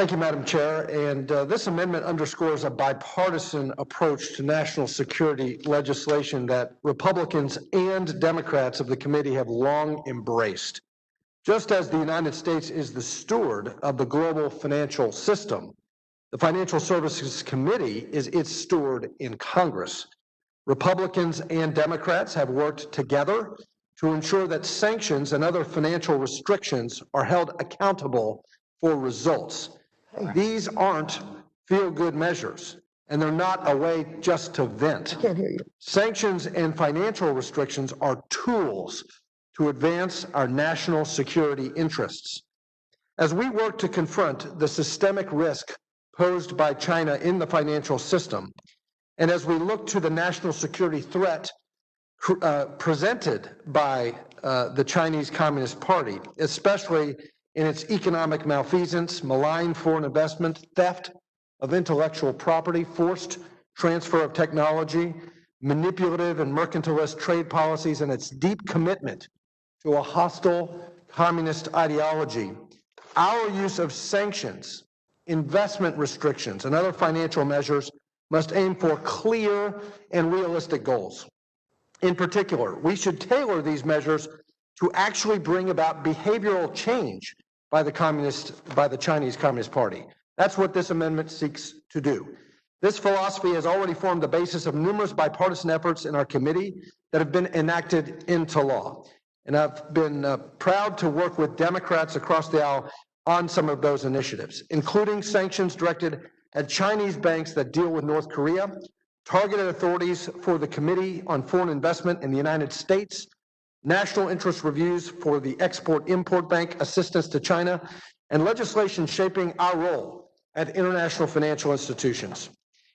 Thank you, Madam Chair. And this amendment underscores a bipartisan approach to national security legislation that Republicans and Democrats of the committee have long embraced. Just as the United States is the steward of the global financial system, the Financial Services Committee is its steward in Congress. Republicans and Democrats have worked together to ensure that sanctions and other financial restrictions are held accountable for results. These aren't feel-good measures, and they're not a way just to vent. I can't hear you. Sanctions and financial restrictions are tools to advance our national security interests. As we work to confront the systemic risk posed by China in the financial system, and as we look to the national security threat presented by the Chinese Communist Party, especially in its economic malfeasance, malign foreign investment, theft of intellectual property, forced transfer of technology, manipulative and mercantilist trade policies, and its deep commitment to a hostile communist ideology, our use of sanctions, investment restrictions, and other financial measures must aim for clear and realistic goals. In particular, we should tailor these measures to actually bring about behavioral change by the Chinese Communist Party. That's what this amendment seeks to do. This philosophy has already formed the basis of numerous bipartisan efforts in our committee that have been enacted into law. And I've been proud to work with Democrats across the aisle on some of those initiatives, including sanctions directed at Chinese banks that deal with North Korea, targeted authorities for the Committee on Foreign Investment in the United States, national interest reviews for the Export-Import Bank assistance to China, and legislation shaping our role at international financial institutions.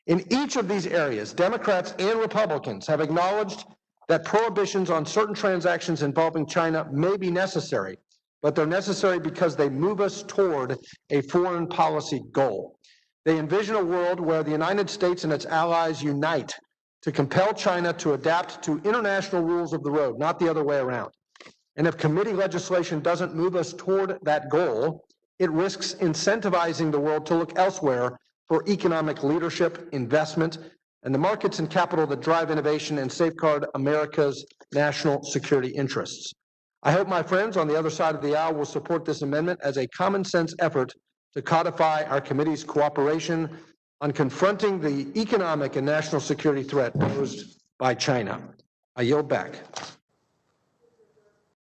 In each of these areas, Democrats and Republicans have acknowledged that prohibitions on certain transactions involving China may be necessary, but they're necessary because they move us toward a foreign policy goal. They envision a world where the United States and its allies unite to compel China to adapt to international rules of the road, not the other way around. And if committee legislation doesn't move us toward that goal, it risks incentivizing the world to look elsewhere for economic leadership, investment, and the markets and capital that drive innovation and safeguard America's national security interests. I hope my friends on the other side of the aisle will support this amendment as a common sense effort to codify our committee's cooperation on confronting the economic and national security threat posed by China. I yield back.